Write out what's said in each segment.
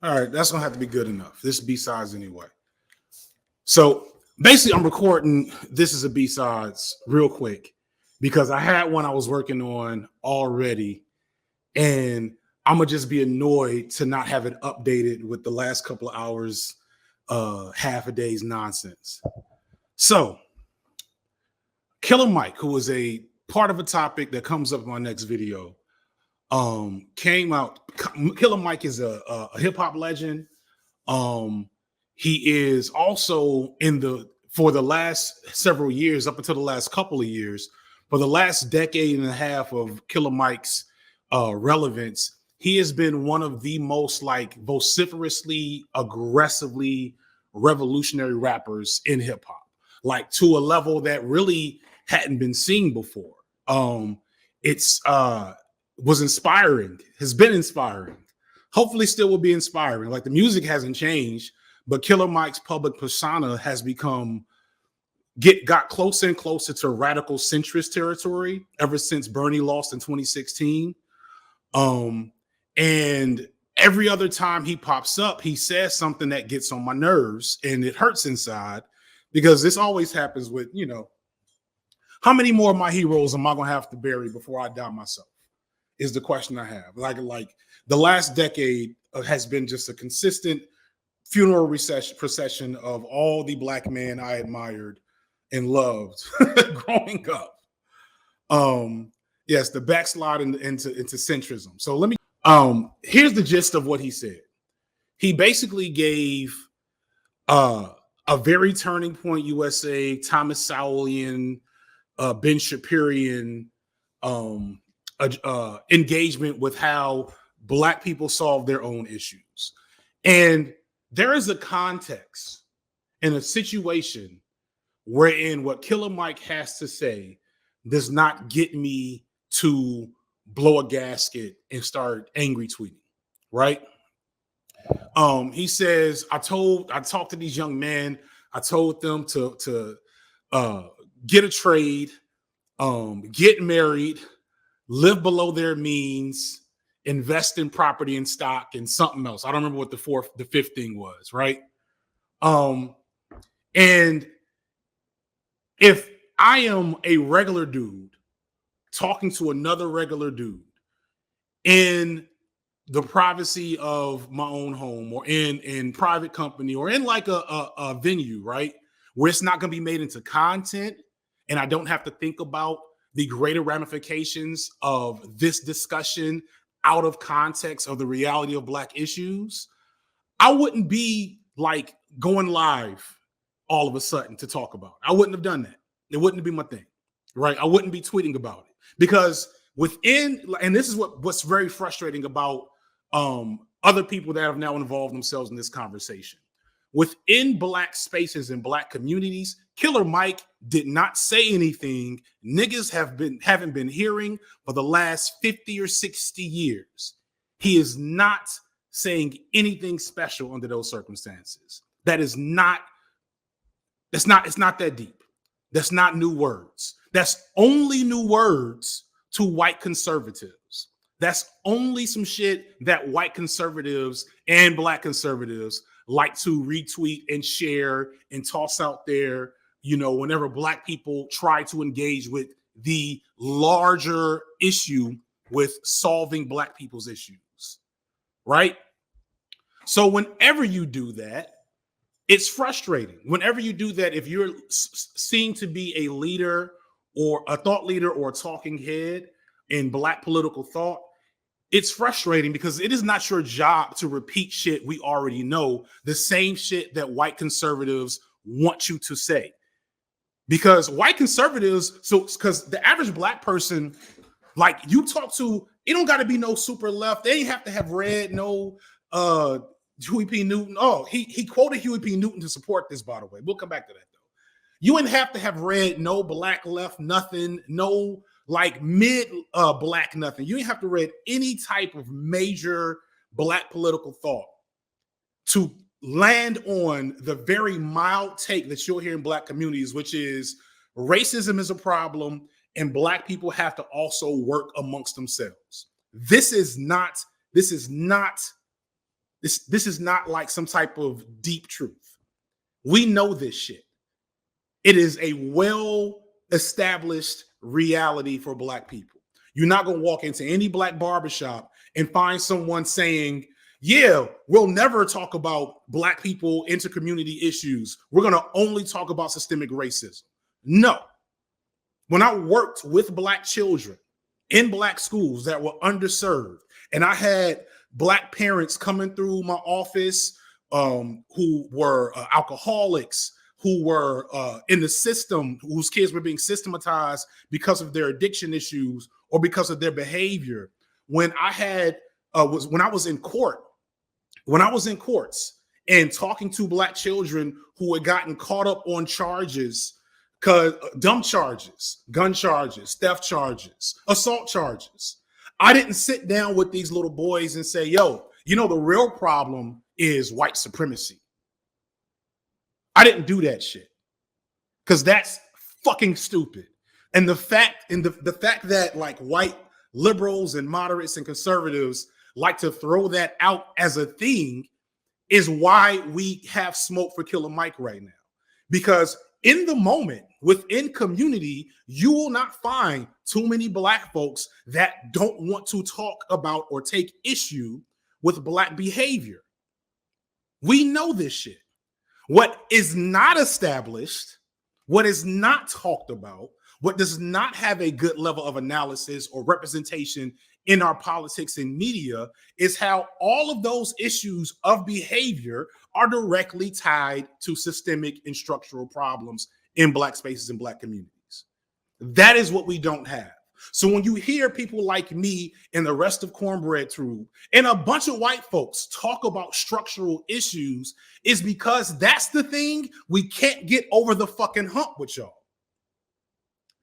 All right, that's gonna have to be good enough. This B-sides anyway. So basically, I'm recording. This is a B-sides real quick because I had one I was working on already, and I'm gonna just be annoyed to not have it updated with the last couple of hours, half a day's nonsense. So, Killer Mike, who is a part of a topic that comes up in my next video, came out. Killer Mike is a hip hop legend. He is also for the last several years, up until the last couple of years, for the last decade and a half of Killer Mike's relevance, he has been one of the most vociferously, aggressively revolutionary rappers in hip hop, like to a level that really hadn't been seen before. It's was inspiring, has been inspiring. Hopefully still will be inspiring. Like the music hasn't changed, but Killer Mike's public persona has got closer and closer to radical centrist territory ever since Bernie lost in 2016. And every other time he pops up, he says something that gets on my nerves and it hurts inside because this always happens with, how many more of my heroes am I going to have to bury before I die myself? Is the question I have. Like the last decade has been just a consistent funeral procession of all the Black men I admired and loved growing up. Yes, the backslide into centrism. So let me. Here's the gist of what he said. He basically gave a very turning point USA, Thomas Sowellian, Ben Shapirian engagement with how Black people solve their own issues. And there is a context in a situation wherein what Killer Mike has to say does not get me to blow a gasket and start angry tweeting, right? He says, I talked to these young men, I told them to get a trade, get married, live below their means, invest in property and stock and something else. I don't remember what the fifth thing was, right? And if I am a regular dude talking to another regular dude in the privacy of my own home or in private company or in like a venue, right, where it's not going to be made into content and I don't have to think about the greater ramifications of this discussion out of context of the reality of Black issues, I wouldn't be like going live all of a sudden to talk about it. I wouldn't have done that. It wouldn't be my thing, right? I wouldn't be tweeting about it because and this is what's very frustrating about other people that have now involved themselves in this conversation. Within Black spaces and Black communities, Killer Mike did not say anything niggas haven't been hearing for the last 50 or 60 years. He is not saying anything special under those circumstances. It's not that deep. That's not new words. That's only new words to white conservatives. That's only some shit that white conservatives and Black conservatives like to retweet and share and toss out there, whenever Black people try to engage with the larger issue with solving Black people's issues, right? So whenever you do that, it's frustrating. Whenever you do that, if you're seen to be a leader or a thought leader or a talking head in Black political thought, it's frustrating because it is not your job to repeat shit we already know, the same shit that white conservatives want you to say. Because white conservatives, because the average Black person, like you talk to, it don't got to be no super left. They ain't have to have read no Huey P. Newton. Oh, he quoted Huey P. Newton to support this, by the way. We'll come back to that, though. You wouldn't have to have read no Black left nothing, no like mid Black nothing. You didn't have to read any type of major Black political thought to land on the very mild take that you'll hear in Black communities, which is racism is a problem and Black people have to also work amongst themselves. This is not This is not like some type of deep truth. We know this shit. It is a well-established reality for Black people. You're not going to walk into any Black barbershop and find someone saying, yeah, we'll never talk about Black people, inter-community issues. We're going to only talk about systemic racism. No. When I worked with Black children in Black schools that were underserved, and I had Black parents coming through my office who were alcoholics, who were in the system, whose kids were being systematized because of their addiction issues or because of their behavior. When I was in courts and talking to Black children who had gotten caught up on charges, dumb charges, gun charges, theft charges, assault charges, I didn't sit down with these little boys and say, yo, you know, the real problem is white supremacy. I didn't do that shit because that's fucking stupid. And the fact that like white liberals and moderates and conservatives like to throw that out as a thing is why we have smoke for Killer Mike right now. Because in the moment, within community, you will not find too many Black folks that don't want to talk about or take issue with Black behavior. We know this shit. What is not established, what is not talked about, what does not have a good level of analysis or representation in our politics and media is how all of those issues of behavior are directly tied to systemic and structural problems in Black spaces and Black communities. That is what we don't have. So when you hear people like me and the rest of Cornbread Troop and a bunch of white folks talk about structural issues, is because that's the thing we can't get over the fucking hump with y'all.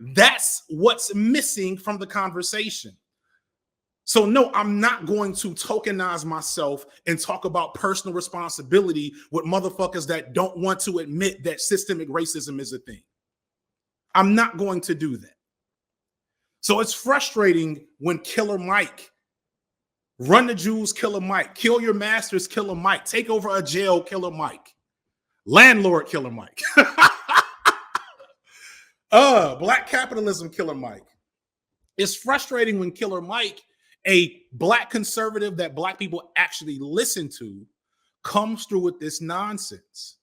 That's what's missing from the conversation. So no, I'm not going to tokenize myself and talk about personal responsibility with motherfuckers that don't want to admit that systemic racism is a thing. I'm not going to do that. So it's frustrating when Killer Mike, run the Jews, Killer Mike, kill your masters, Killer Mike, take over a jail, Killer Mike, landlord, Killer Mike, Black Capitalism, Killer Mike. It's frustrating when Killer Mike, a Black conservative that Black people actually listen to, comes through with this nonsense.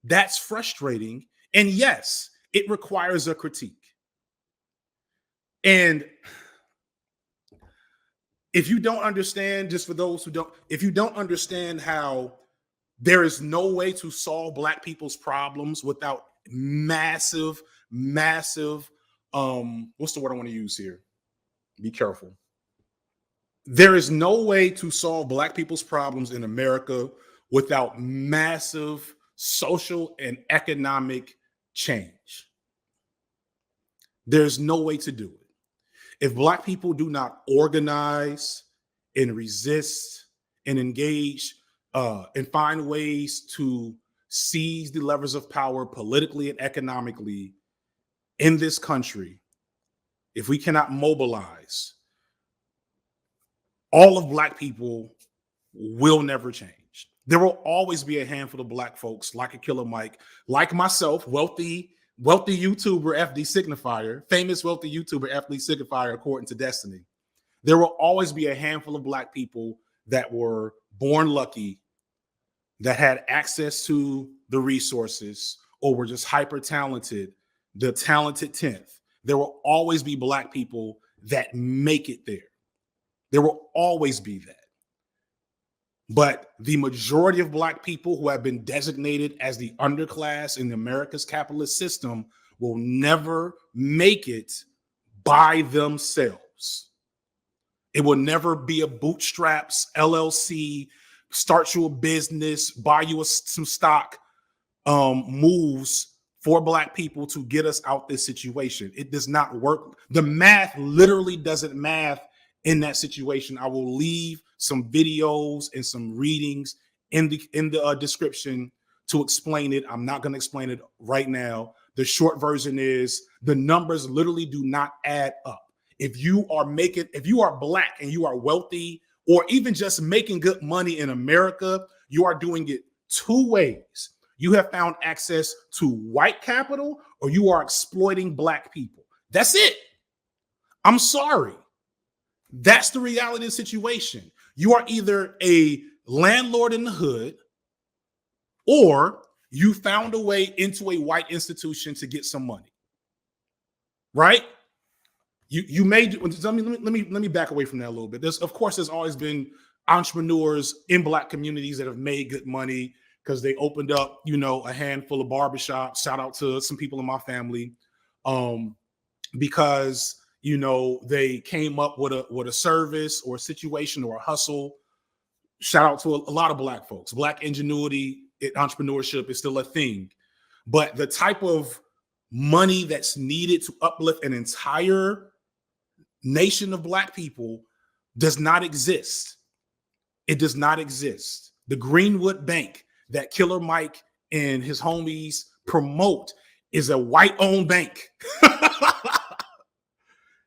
That's frustrating. And yes, it requires a critique. And if you don't understand, just for those who don't, if you don't understand how there is no way to solve Black people's problems without massive, what's the word I want to use here? Be careful. There is no way to solve Black people's problems in America without massive social and economic change. There's no way to do it. If Black people do not organize and resist and engage and find ways to seize the levers of power politically and economically in this country, if we cannot mobilize, all of Black people will never change. There will always be a handful of Black folks like a Killer Mike, like myself, wealthy YouTuber FD Signifier, famous wealthy YouTuber FD Signifier, according to Destiny. There will always be a handful of Black people that were born lucky, that had access to the resources, or were just hyper talented, the talented 10th. There will always be Black people that make it there. There will always be that. But the majority of Black people who have been designated as the underclass in America's capitalist system will never make it by themselves. It will never be a bootstraps, LLC, start you a business, buy you some stock moves for Black people to get us out this situation. It does not work. The math literally doesn't math in that situation. I will leave some videos and some readings in the description to explain it. I'm not going to explain it right now. The short version is the numbers literally do not add up. If you are Black and you are wealthy or even just making good money in America, you are doing it two ways. You have found access to white capital, or you are exploiting Black people. That's it. I'm sorry. That's the reality of the situation. You are either a landlord in the hood, or you found a way into a white institution to get some money. Right? You made. Let me back away from that a little bit. There's always been entrepreneurs in Black communities that have made good money because they opened up, a handful of barbershops. Shout out to some people in my family, because they came up with a service or a situation or a hustle. Shout out to a lot of Black folks. Black ingenuity, entrepreneurship is still a thing, but the type of money that's needed to uplift an entire nation of Black people does not exist. It does not exist. The Greenwood Bank that Killer Mike and his homies promote is a white-owned bank.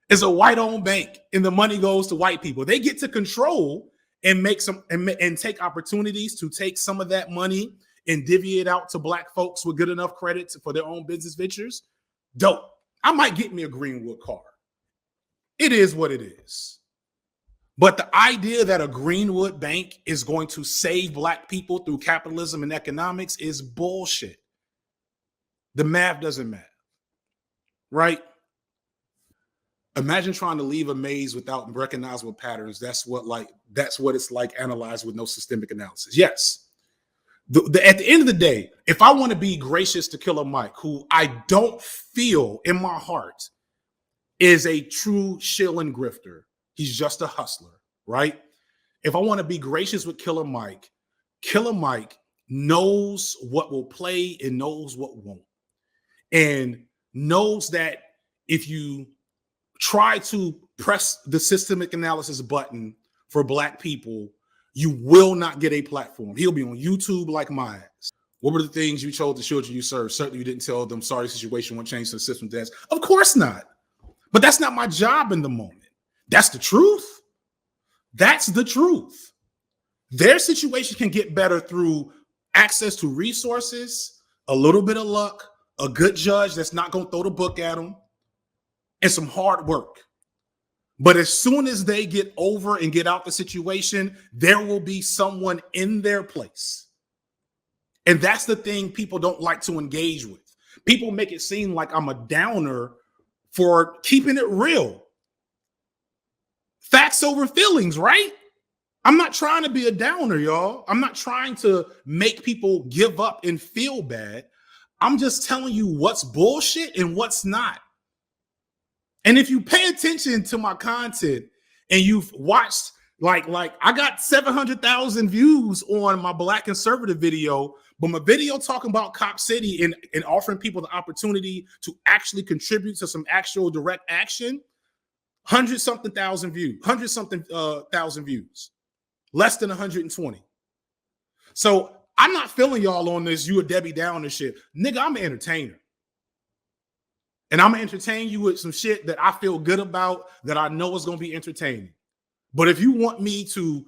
It's a white-owned bank, and the money goes to white people. They get to control and make some and take opportunities to take some of that money and divvy it out to Black folks with good enough credit for their own business ventures. Dope. I might get me a Greenwood car. It is what it is. But the idea that a Greenwood bank is going to save Black people through capitalism and economics is bullshit. The math doesn't matter, right? Imagine trying to leave a maze without recognizable patterns. That's what it's like analyzed with no systemic analysis. Yes. At the end of the day, if I want to be gracious to Killer Mike, who I don't feel in my heart is a true shill and grifter, he's just a hustler, right? If I want to be gracious with Killer Mike knows what will play and knows what won't, and knows that if you try to press the systemic analysis button for Black people, you will not get a platform. He'll be on YouTube like my ass. What were the things you told the children you served? Certainly you didn't tell them, sorry, situation won't change the system dance. Of course not. But that's not my job in the moment. That's the truth. That's the truth. Their situation can get better through access to resources, a little bit of luck, a good judge that's not going to throw the book at them, and some hard work. But as soon as they get over and get out the situation, there will be someone in their place. And that's the thing people don't like to engage with. People make it seem like I'm a downer for keeping it real. Facts over feelings, right? I'm not trying to be a downer, y'all. I'm not trying to make people give up and feel bad. I'm just telling you what's bullshit and what's not. And if you pay attention to my content and you've watched, like I got 700,000 views on my Black conservative video, but my video talking about Cop City and offering people the opportunity to actually contribute to some actual direct action, 100-something thousand views, 100-something thousand views, less than 120. So I'm not feeling y'all on this, you a Debbie Downer shit. Nigga, I'm an entertainer. And I'm going to entertain you with some shit that I feel good about, that I know is going to be entertaining. But if you want me to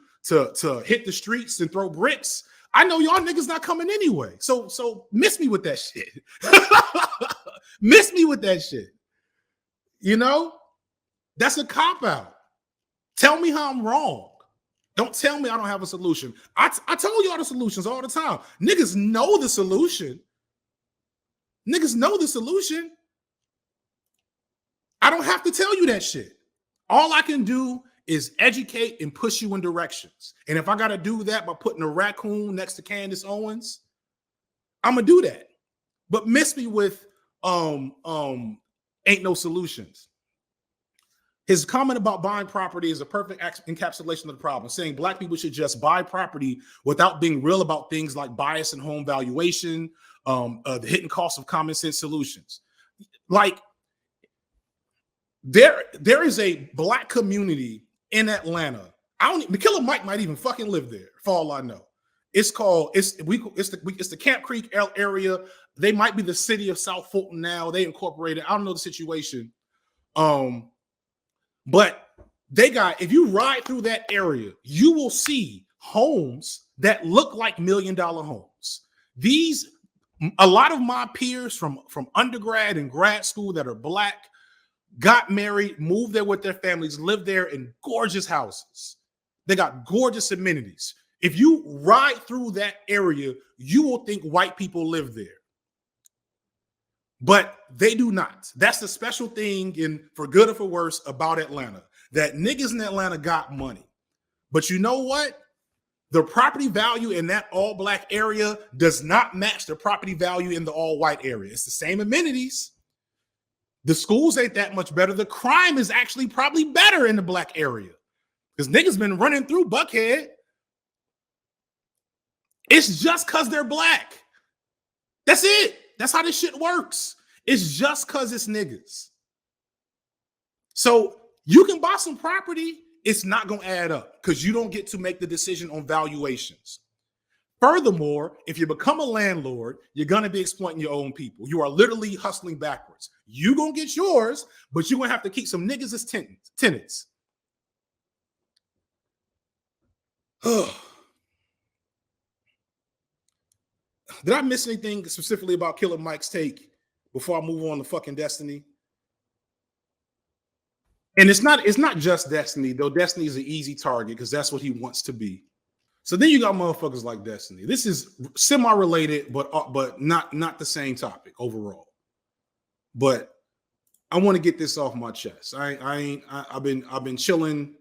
hit the streets and throw bricks, I know y'all niggas not coming anyway. So miss me with that shit. Miss me with that shit. That's a cop-out. Tell me how I'm wrong. Don't tell me I don't have a solution. I tell y'all the solutions all the time. Niggas know the solution. Niggas know the solution. I don't have to tell you that shit. All I can do is educate and push you in directions. And if I got to do that by putting a raccoon next to Candace Owens, I'm going to do that. But miss me with ain't no solutions. His comment about buying property is a perfect encapsulation of the problem, saying Black people should just buy property without being real about things like bias and home valuation, the hidden cost of common sense solutions. Like, there is a Black community in Atlanta. The Killer Mike might even fucking live there, for all I know. It's the Camp Creek area. They might be the city of South Fulton now. They incorporated. I don't know the situation. But They got, if you ride through that area, you will see homes that look like $1 million homes. These, a lot of my peers from undergrad and grad school that are Black got married, moved there with their families, lived there in gorgeous houses. They got gorgeous amenities. If you ride through that area, you will think white people live there. But they do not. That's the special thing, in for good or for worse, about Atlanta. That niggas in Atlanta got money. But you know what? The property value in that all Black area does not match the property value in the all white area. It's the same amenities. The schools ain't that much better. The crime is actually probably better in the Black area because niggas been running through Buckhead. It's just because they're Black. That's it. That's how this shit works. It's just because it's niggas. So you can buy some property. It's not going to add up because you don't get to make the decision on valuations. Furthermore, if you become a landlord, you're going to be exploiting your own people. You are literally hustling backwards. You're going to get yours, but you're going to have to keep some niggas as tenants. Did I miss anything specifically about Killer Mike's take before I move on to fucking Destiny? And it's not just Destiny, though. Destiny is an easy target because that's what he wants to be. So then you got motherfuckers like Destiny. This is semi-related, but not the same topic overall. But I want to get this off my chest. I've been chilling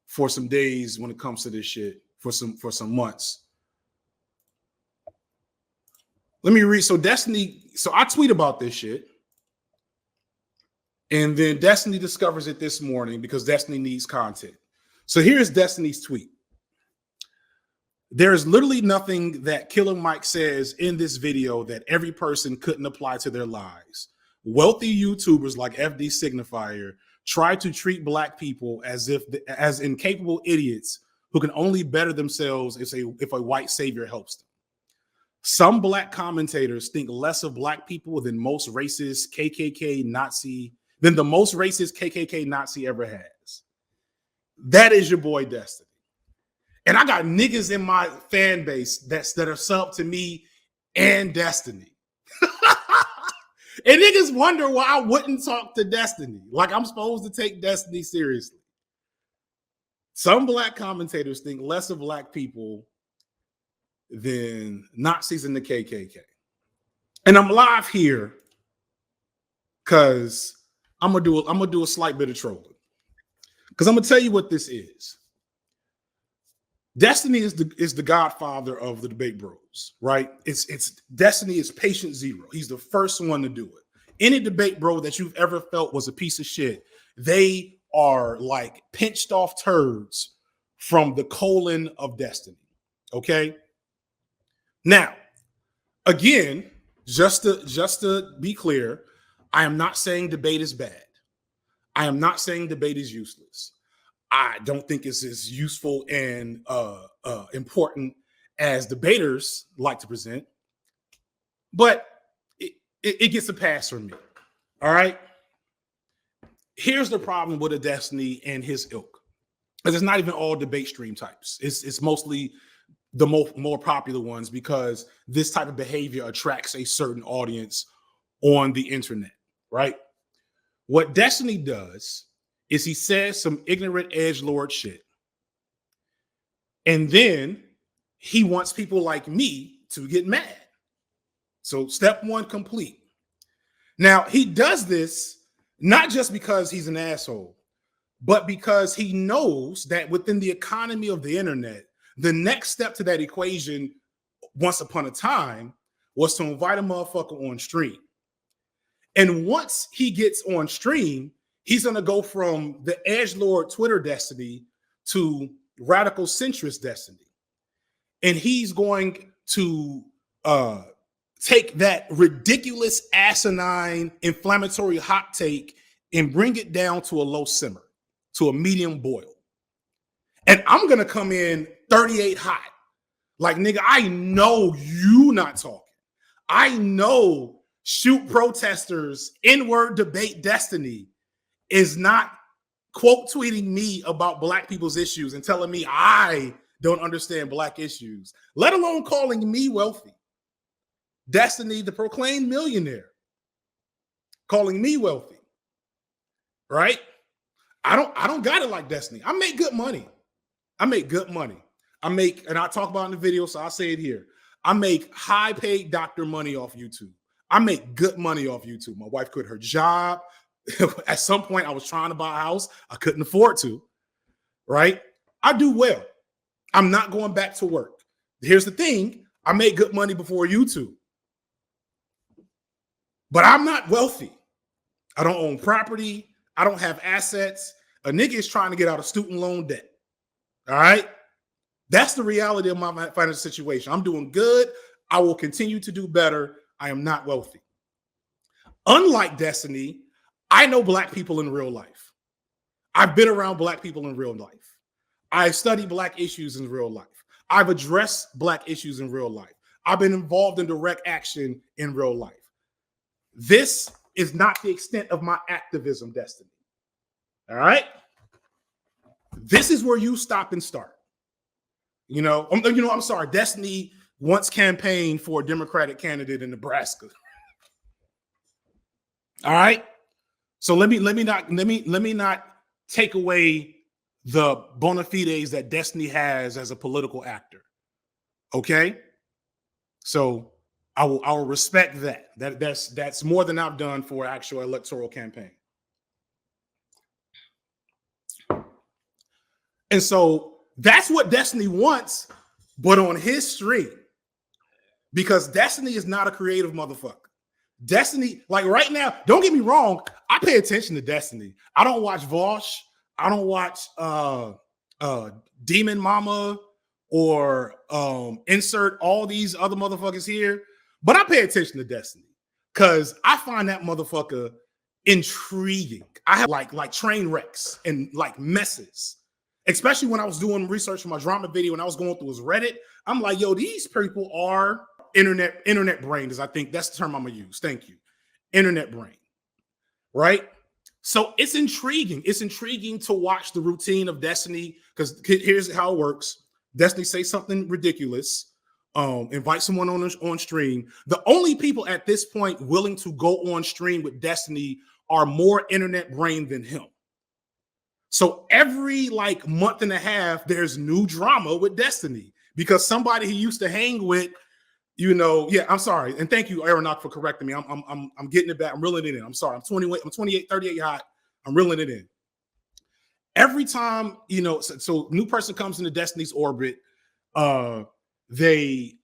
for some days when it comes to this shit, for some months. Let me read. So Destiny, so I tweet about this shit. And then Destiny discovers it this morning because Destiny needs content. So here's Destiny's tweet. There is literally nothing that Killer Mike says in this video that every person couldn't apply to their lives. Wealthy YouTubers like FD Signifier try to treat Black people as incapable idiots who can only better themselves if a white savior helps them. Some Black commentators think less of Black people than the most racist KKK Nazi ever has. That is your boy Destiny. And I got niggas in my fan base that are sub to me and Destiny. And niggas wonder why I wouldn't talk to Destiny. Like I'm supposed to take Destiny seriously. Some Black commentators think less of Black people than Nazis in the KKK. And I'm live here because I'm gonna do a slight bit of trolling. Because I'm gonna tell you what this is. Destiny is the godfather of the debate bros, right? It's Destiny is patient zero. He's the first one to do it. Any debate bro that you've ever felt was a piece of shit, they are like pinched off turds from the colon of Destiny. Okay. Now, again, just to be clear, I am not saying debate is bad. I am not saying debate is useless. I don't think it's as useful and important as debaters like to present, but it gets a pass from me. All right. Here's the problem with a Destiny and his ilk, because it's not even all debate stream types. It's mostly the more popular ones because this type of behavior attracts a certain audience on the internet, right? What Destiny does is he says some ignorant edgelord shit. And then he wants people like me to get mad. So step one complete. Now, he does this not just because he's an asshole, but because he knows that within the economy of the internet, the next step to that equation, once upon a time, was to invite a motherfucker on stream. And once he gets on stream, he's going to go from the edgelord Twitter Destiny to radical centrist Destiny. And he's going to take that ridiculous, asinine, inflammatory hot take and bring it down to a low simmer, to a medium boil. And I'm going to come in 38 hot. Like, nigga, I know you not talking. I know shoot protesters, N-word debate Destiny is not quote tweeting me about Black people's issues and telling me I don't understand Black issues, let alone calling me wealthy. Destiny, the proclaimed millionaire, calling me wealthy, right? I don't got it like Destiny. I make good money. And I talk about it in the video, so I'll say it here. I make high paid doctor money off YouTube. I make good money off YouTube. My wife quit her job. At some point, I was trying to buy a house. I couldn't afford to, right? I do well. I'm not going back to work. Here's the thing. I made good money before YouTube. But I'm not wealthy. I don't own property. I don't have assets. A nigga is trying to get out of student loan debt. All right? That's the reality of my financial situation. I'm doing good. I will continue to do better. I am not wealthy. Unlike Destiny, I know Black people in real life. I've been around Black people in real life. I study Black issues in real life. I've addressed Black issues in real life. I've been involved in direct action in real life. This is not the extent of my activism, Destiny. All right? This is where you stop and start. I'm sorry. Destiny once campaigned for a Democratic candidate in Nebraska. All right. So let me not take away the bona fides that Destiny has as a political actor. Okay. So I will respect that. That's more than I've done for actual electoral campaign. And so that's what Destiny wants, but on his stream. Because Destiny is not a creative motherfucker. Destiny, like right now, don't get me wrong, I pay attention to Destiny. I don't watch Vosh. I don't watch Demon Mama or insert all these other motherfuckers here. But I pay attention to Destiny because I find that motherfucker intriguing. I have like train wrecks and like messes. Especially when I was doing research for my drama video and I was going through his Reddit, I'm like, yo, these people are internet brain, I think that's the term I'm gonna use. Thank you. Internet brain, right? So it's intriguing. It's intriguing to watch the routine of Destiny because here's how it works. Destiny say something ridiculous, invite someone on stream. The only people at this point willing to go on stream with Destiny are more internet brain than him. So every like month and a half, there's new drama with Destiny because somebody he used to hang with, I'm sorry. And thank you, Aeronaut, for correcting me. I'm getting it back. I'm reeling it in. I'm sorry. I'm 28, 38 hot. I'm reeling it in. Every time, so new person comes into Destiny's orbit, he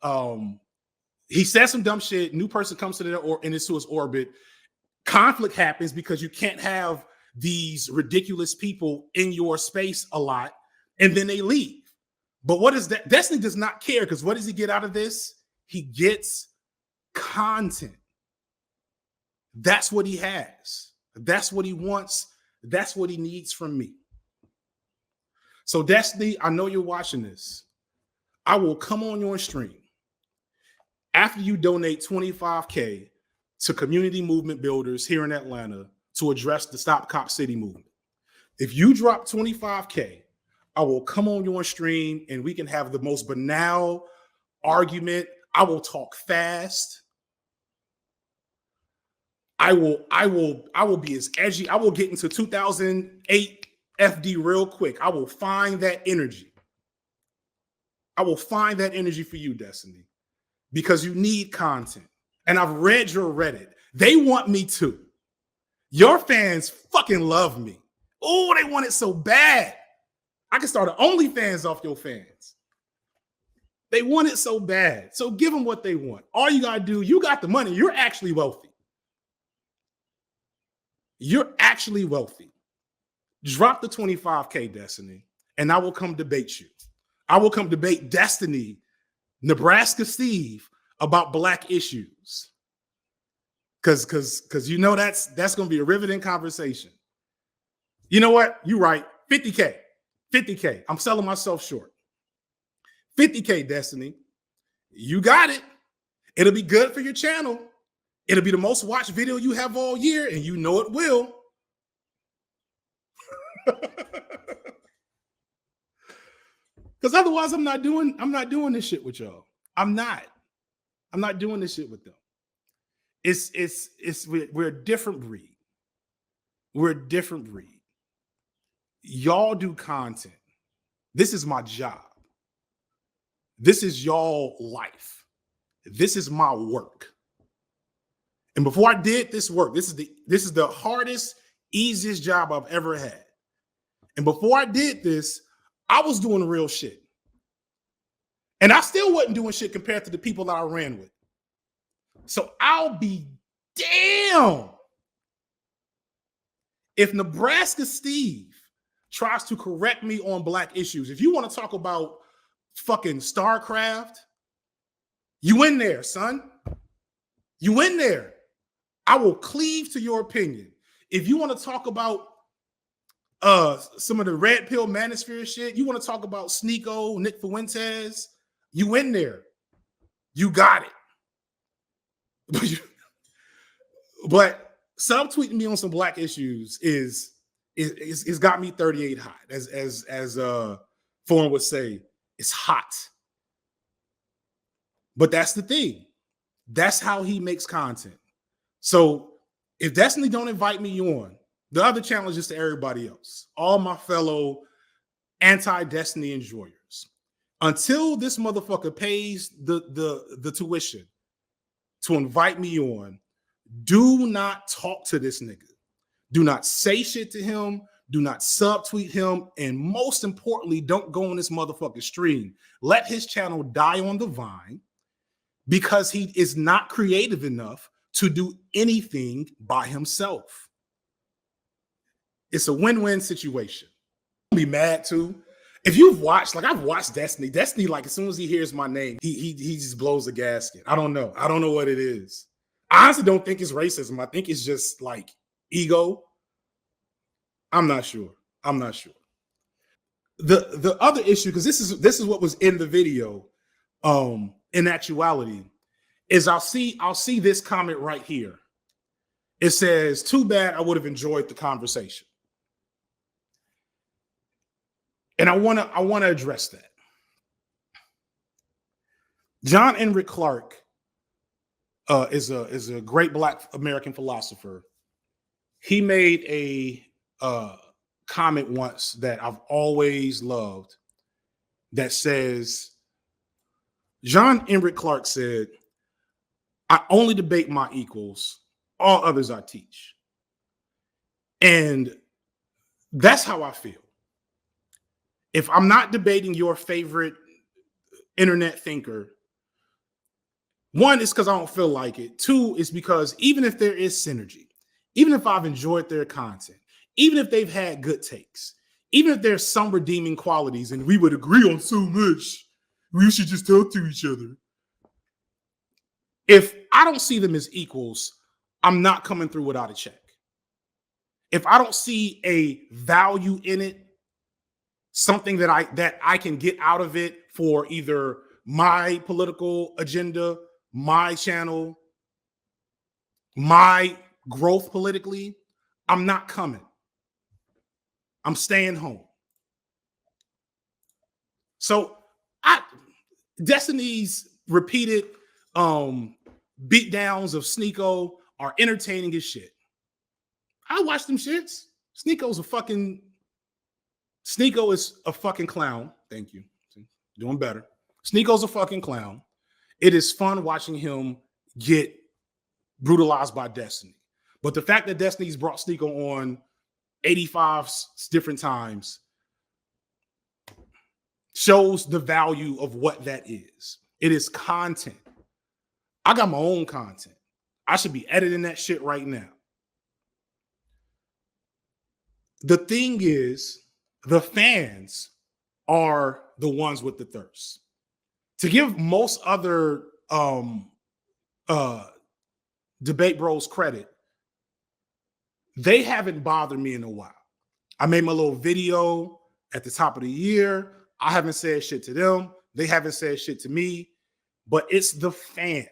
says some dumb shit. New person comes to into his orbit. Conflict happens because you can't have these ridiculous people in your space a lot, and then they leave. But what is that? Destiny does not care because what does he get out of this? He gets content. That's what he has. That's what he wants. That's what he needs from me. So Destiny, I know you're watching this. I will come on your stream after you donate $25K to community movement builders here in Atlanta to address the Stop Cop City movement. If you drop $25K, I will come on your stream and we can have the most banal argument. I will talk fast. I will be as edgy. I will get into 2008 FD real quick. I will find that energy. I will find that energy for you, Destiny, because you need content. And I've read your Reddit. They want me too. Your fans fucking love me. Oh, they want it so bad. I can start an OnlyFans off your fans. They want it so bad. So give them what they want. All you got to do, you got the money. You're actually wealthy. You're actually wealthy. Drop the $25K, Destiny, and I will come debate you. I will come debate Destiny, Nebraska Steve, about Black issues. Because that's going to be a riveting conversation. You know what? You're right. 50K. I'm selling myself short. 50K, Destiny. You got it. It'll be good for your channel. It'll be the most watched video you have all year, and you know it will. Because otherwise, I'm not doing this shit with y'all. I'm not doing this shit with them. We're a different breed. We're a different breed. Y'all do content. This is my job. This is y'all life. This is my work. And before I did this work, this is the hardest, easiest job I've ever had. And before I did this, I was doing real shit. And I still wasn't doing shit compared to the people that I ran with. So I'll be damn if Nebraska Steve tries to correct me on black issues. If you want to talk about fucking StarCraft, you in there, son. You in there. I will cleave to your opinion. If you want to talk about some of the red pill manosphere shit, you want to talk about Sneeko, Nick Fuentes, you in there. You got it. But subtweeting me on some black issues is got me 38 hot, as Foreign would say. It's hot. But that's the thing. That's how he makes content. So if Destiny don't invite me on, the other challenge is to everybody else, all my fellow anti-Destiny enjoyers. Until this motherfucker pays the tuition to invite me on, do not talk to this nigga. Do not say shit to him. Do not subtweet him. And most importantly, don't go on this motherfucking stream. Let his channel die on the vine because he is not creative enough to do anything by himself. It's a win-win situation. I'll be mad too. If you've watched, like I've watched Destiny, like as soon as he hears my name, he just blows a gasket. I don't know what it is. I honestly don't think it's racism. I think it's just like ego. I'm not sure. The other issue, because this is what was in the video, in actuality, is I'll see this comment right here. It says, "Too bad, I would have enjoyed the conversation." And I want to address that. John Henrik Clarke is a great Black American philosopher. He made a comment once that I've always loved that says, John Henrik Clarke said, "I only debate my equals, all others I teach." And that's how I feel. If I'm not debating your favorite internet thinker, one, is because I don't feel like it. Two, is because even if there is synergy, even if I've enjoyed their content, even if they've had good takes, even if there's some redeeming qualities and we would agree on so much, we should just talk to each other. If I don't see them as equals, I'm not coming through without a check. If I don't see a value in it, something that I can get out of it for either my political agenda, my channel, my growth politically, I'm not coming. I'm staying home. So Destiny's repeated beatdowns of Sneeko are entertaining as shit. I watch them shits. Sneeko is a fucking clown. Thank you. Doing better. Sneeko's a fucking clown. It is fun watching him get brutalized by Destiny. But the fact that Destiny's brought Sneeko on 85 different times shows the value of what that is. It is content. I got my own content. I should be editing that shit right now. The thing is, the fans are the ones with the thirst. To give most other debate bros credit, they haven't bothered me in a while. I made my little video at the top of the year. I haven't said shit to them. They haven't said shit to me. But it's the fans.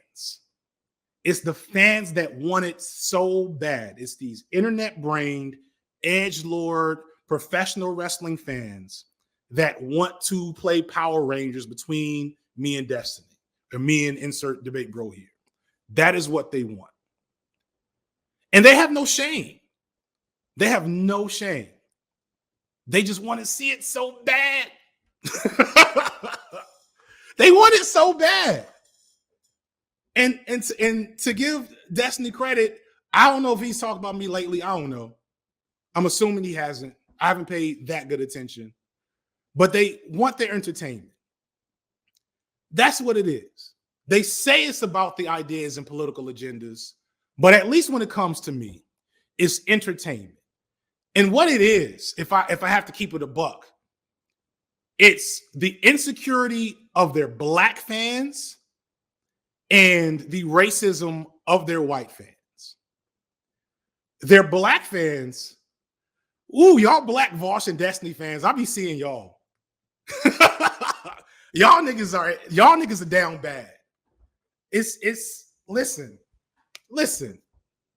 It's the fans that want it so bad. It's these internet-brained edgelord professional wrestling fans that want to play Power Rangers between me and Destiny, or me and insert debate bro here. That is what they want. And they have no shame. They have no shame. They just want to see it so bad. They want it so bad. And to give Destiny credit, I don't know if he's talked about me lately. I don't know. I'm assuming he hasn't. I haven't paid that good attention. But they want their entertainment. That's what it is. They say it's about the ideas and political agendas, but at least when it comes to me, it's entertainment. And what it is, if I have to keep it a buck, it's the insecurity of their black fans and the racism of their white fans. Their black fans, ooh, y'all Black Vosh and Destiny fans, I be seeing y'all. Y'all niggas are down bad. It's listen,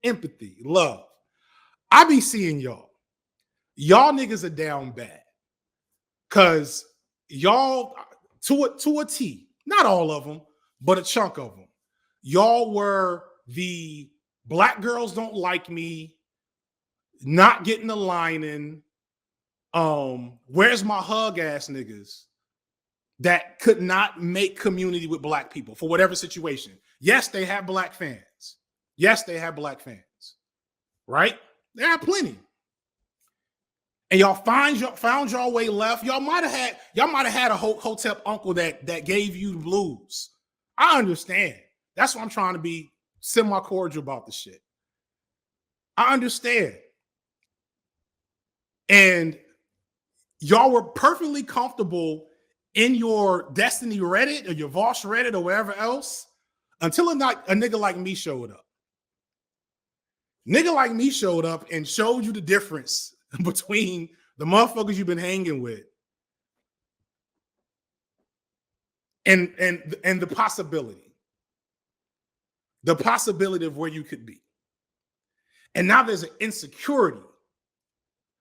empathy, love. I be seeing y'all. Y'all niggas are down bad. Cause y'all, to a T, not all of them, but a chunk of them. Y'all were the black girls don't like me, not getting the line in. Where's my hug ass niggas that could not make community with black people for whatever situation. Yes, they have black fans. Yes, they have black fans. Right? They have plenty. And y'all found your way left. Y'all might have had a Hotep uncle that gave you the blues. I understand. That's why I'm trying to be semi-cordial about the shit. I understand. And y'all were perfectly comfortable in your Destiny Reddit or your Vosh Reddit or wherever else until a nigga like me showed up. Nigga like me showed up and showed you the difference between the motherfuckers you've been hanging with and the possibility of where you could be. And now there's an insecurity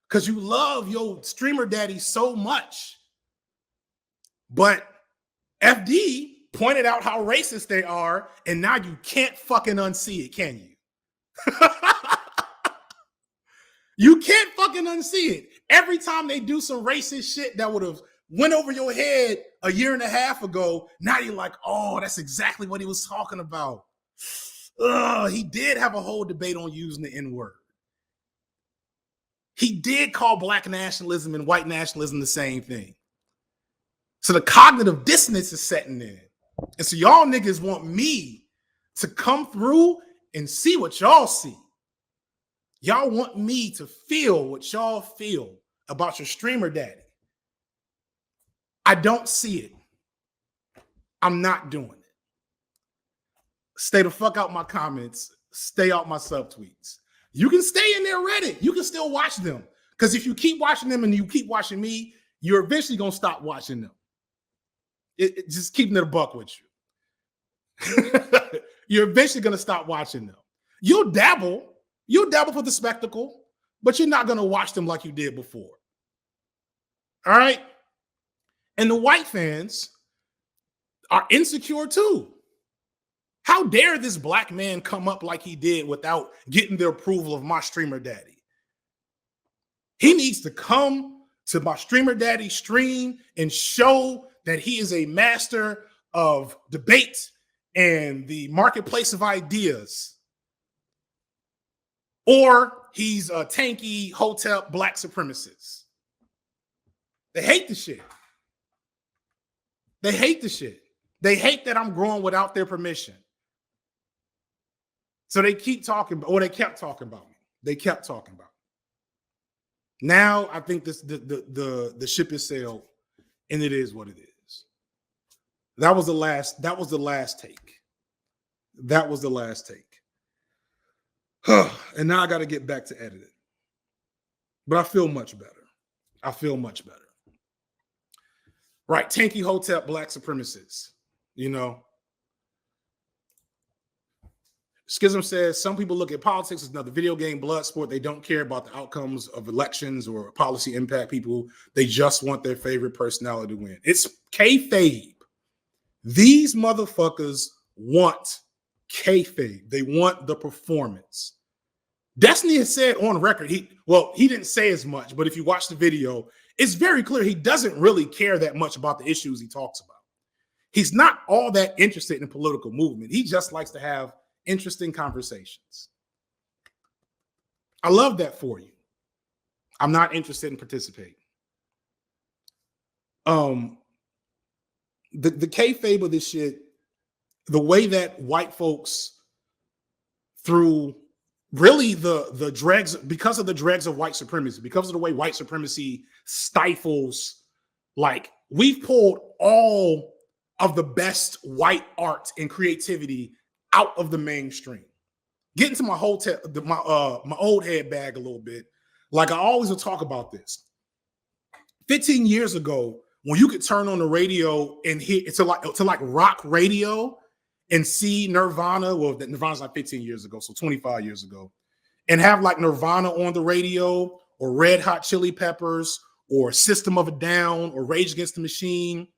because you love your streamer daddy so much. But FD pointed out how racist they are, and now you can't fucking unsee it, can you? You can't fucking unsee it. Every time they do some racist shit that would have went over your head a year and a half ago, now you're like, oh, that's exactly what he was talking about. He did have a whole debate on using the N-word. He did call black nationalism and white nationalism the same thing. So the cognitive dissonance is setting in. And so y'all niggas want me to come through and see what y'all see. Y'all want me to feel what y'all feel about your streamer daddy. I don't see it. I'm not doing it. Stay the fuck out my comments. Stay out my subtweets. You can stay in their Reddit. You can still watch them. Because if you keep watching them and you keep watching me, you're eventually going to stop watching them. Just keeping it a buck with you. You're eventually going to stop watching them. You'll dabble for the spectacle, but you're not going to watch them like you did before. All right? And the white fans are insecure too. How dare this black man come up like he did without getting the approval of my streamer daddy? He needs to come to my streamer daddy stream and show that he is a master of debate and the marketplace of ideas. Or he's a tanky Hotep black supremacist. They hate the shit. They hate the shit. They hate that I'm growing without their permission. So they keep talking, or they kept talking about me. They kept talking about me. Now I think the ship is sailed, and it is what it is. That was the last take. That was the last take. And now I got to get back to editing. But I feel much better. I feel much better. Right, tanky Hotep black supremacists, you know. Schism says some people look at politics as another video game blood sport. They don't care about the outcomes of elections or policy impact people. They just want their favorite personality to win. It's kayfabe. These motherfuckers want kayfabe. They want the performance. Destiny has said on record, he didn't say as much, but if you watch the video, it's very clear he doesn't really care that much about the issues he talks about. He's not all that interested in political movement. He just likes to have interesting conversations. I love that for you. I'm not interested in participating. The kayfabe of this shit, the way that white folks through really the dregs, because of the dregs of white supremacy, because of the way white supremacy stifles, like we've pulled all of the best white art and creativity out of the mainstream. Getting to my my old head bag a little bit, like I always will talk about this. 15 years ago, when you could turn on the radio and hear to like rock radio and see Nirvana, well, Nirvana's like 15 years ago, so 25 years ago, and have like Nirvana on the radio or Red Hot Chili Peppers or System of a Down or Rage Against the Machine,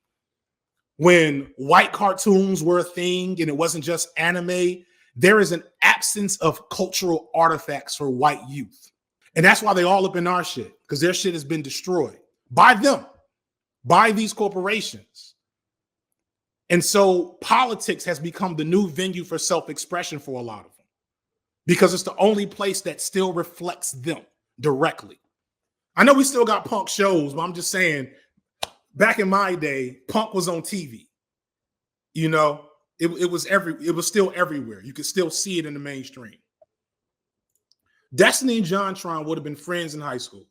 when white cartoons were a thing and it wasn't just anime, there is an absence of cultural artifacts for white youth. And that's why they all up in our shit, because their shit has been destroyed by them, by these corporations. And so politics has become the new venue for self-expression for a lot of them, because it's the only place that still reflects them directly. I know we still got punk shows, but I'm just saying, back in my day, punk was on TV. You know, it was still everywhere. You could still see it in the mainstream. Destiny and JonTron would have been friends in high school.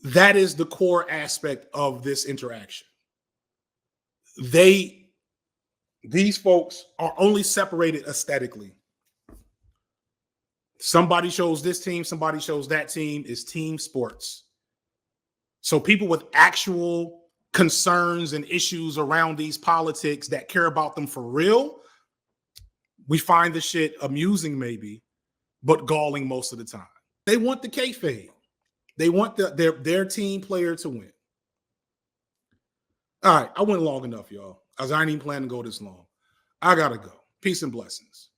That is the core aspect of this interaction. These folks are only separated aesthetically. Somebody shows this team, somebody shows that team. Is team sports. So people with actual concerns and issues around these politics that care about them for real, we find the shit amusing maybe, but galling most of the time. They want the kayfabe. They want their team player to win. All right, I went long enough, y'all. I ain't even planning to go this long. I gotta go. Peace and blessings.